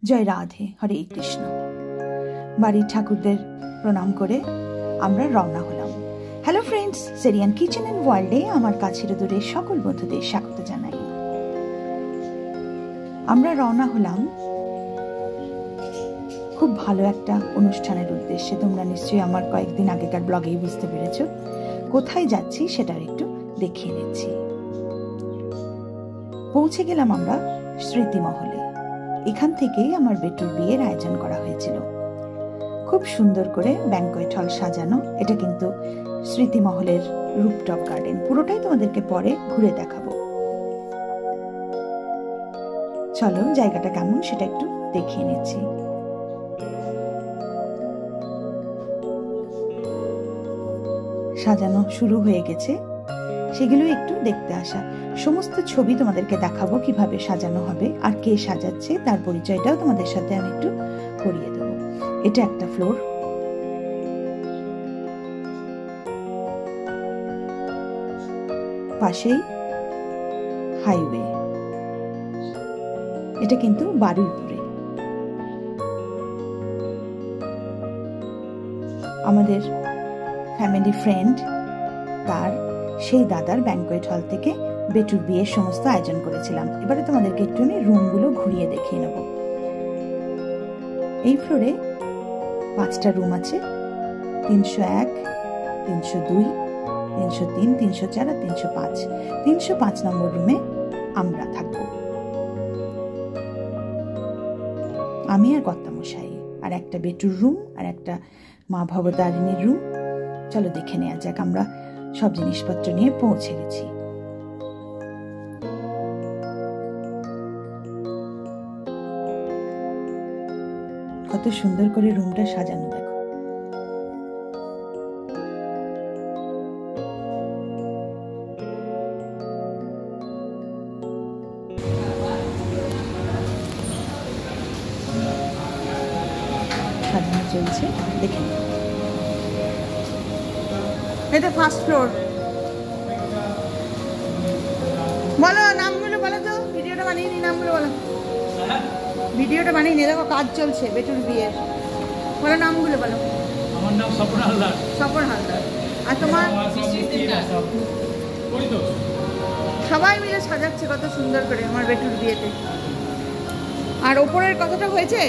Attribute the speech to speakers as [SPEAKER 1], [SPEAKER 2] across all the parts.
[SPEAKER 1] জয় রাধে, হরে কৃষ্ণ। বাড়ির ঠাকুরদের প্রণাম করে আমরা রওনা হলাম। হ্যালো ফ্রেন্ডস, সেরিয়ান কিচেন অ্যান্ড ওয়ার্ল্ডে আমার কাছের দূরের সকল বন্ধুদের স্বাগত জানাই। আমরা রওনা হলাম খুব ভালো একটা অনুষ্ঠানের উদ্দেশ্যে। তোমরা নিশ্চয়ই আমার কয়েকদিন আগেকার ব্লগেই বুঝতে পেরেছ। কোথায় যাচ্ছি সেটার একটু দেখিয়ে নিচ্ছি। পৌঁছে গেলাম আমরা স্মৃতিমহলে। এখান থেকেই আমার বেটুর বিয়ের আয়োজন করা হয়েছিল। খুব সুন্দর করে ব্যাংকোয়েট হল সাজানো। এটা কিন্তু স্মৃতিমহলের রুফটপ গার্ডেন। পুরোটাই তোমাদেরকে পরে ঘুরে দেখাবো। চলো জায়গাটা কেমন সেটা একটু দেখিয়ে নিচ্ছি। সাজানো শুরু হয়ে গেছে, সেগুলো একটু দেখতে আসা। সমস্ত ছবি তোমাদেরকে দেখাবো কিভাবে সাজানো হবে আর কে সাজাচ্ছে তার পরিচয়টাও তোমাদের সাথে আমি একটু করিয়ে দেবো। এটা একটা ফ্লোর। পাশেই হাইওয়ে। এটা কিন্তু বারুইপুরে। আমাদের ফ্যামিলি ফ্রেন্ড তার সেই দাদার ব্যাংকোয়েট হল থেকে বেটুর বিয়ের সমস্ত আয়োজন করেছিলাম। এবারে তোমাদেরকে একটু রুমগুলো ঘুরিয়ে দেখিয়ে নেব। এই ফ্লোরে 5টা রুম আছে। 301, 302, 303, 304 আর 305। 305 নম্বর রুমে আমরা থাকবো, আমি আর কর্তামশাই। আর একটা বেটুর রুম আর একটা মা ভবতারিণীর রুম। চলো দেখে নেওয়া যাক। আমরা সব জিনিসপত্র নিয়ে পৌঁছে গেছি। কত সুন্দর করে রুমটা সাজানো দেখো। সাজানো চলছে, দেখে নিন। এটা ফার্স্ট ফ্লোর। বলো নামগুলো বলো তো, ভিডিওটা বানিয়ে নি, নামগুলো বলো। ভিডিওটা বানিয়ে নিয়ে দেখো, কাজ চলছে বেটুর বিয়ের। বলো নামগুলো বলো।
[SPEAKER 2] আমার নাম স্বপন হালদার।
[SPEAKER 1] স্বপন হালদার। আর তোমার? সবাই মিলে সাজাচ্ছে কত সুন্দর করে আমার বেটুর বিয়েতে। আর ওপরের কথাটা হয়েছে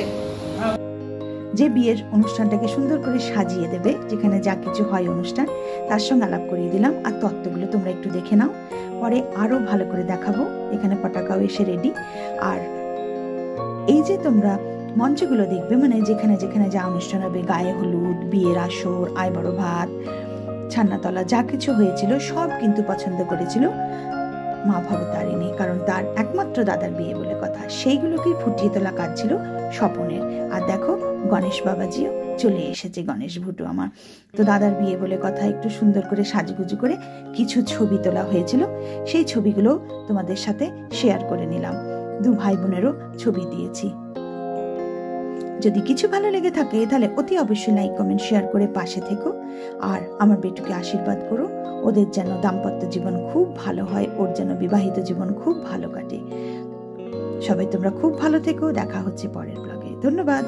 [SPEAKER 1] যে বিয়ের অনুষ্ঠানটাকে সুন্দর করে সাজিয়ে দেবে, যেখানে যা কিছু হয় অনুষ্ঠান, তার সঙ্গে আলাপ করিয়ে দিলাম। আর তত্ত্বগুলো তোমরা একটু দেখে নাও, পরে আরো ভালো করে দেখাবো। এখানে পটাকাও এসে রেডি। আর এই যে তোমরা মঞ্চগুলো দেখবে, মানে যেখানে যেখানে যা অনুষ্ঠান হবে, গায়ে হলুদ, বিয়ের আসর, আই বড় ভাত, ছান্নাতলা, যা কিছু হয়েছিল সব কিন্তু পছন্দ করেছিল মা ভবতারিণী, কারণ তার একমাত্র দাদার বিয়ে বলে কথা। সেইগুলোকেই ফুটিয়ে তোলা কাজ ছিল স্বপনের। আর দেখো গণেশ বাবাজিও চলে এসেছে, গণেশ ভুটু আমার। তো দাদার বিয়ে বলে কথা একটু সুন্দর করে সাজুগুজু করে কিছু ছবি তোলা হয়েছিল। সেই ছবিগুলো তোমাদের সাথে শেয়ার করে নিলাম। 2 ভাই বোনেরও ছবি দিয়েছি। যদি কিছু ভালো লেগে থাকে তাহলে অতি অবশ্যই লাইক, কমেন্ট, শেয়ার করে পাশে থেকো। আর আমার বেটুকে আশীর্বাদ করো, ওদের যেন দাম্পত্য জীবন খুব ভালো হয়, ওর যেন বিবাহিত জীবন খুব ভালো কাটে। সবাই তোমরা খুব ভালো থেকো। দেখা হচ্ছে পরের ব্লগে। ধন্যবাদ।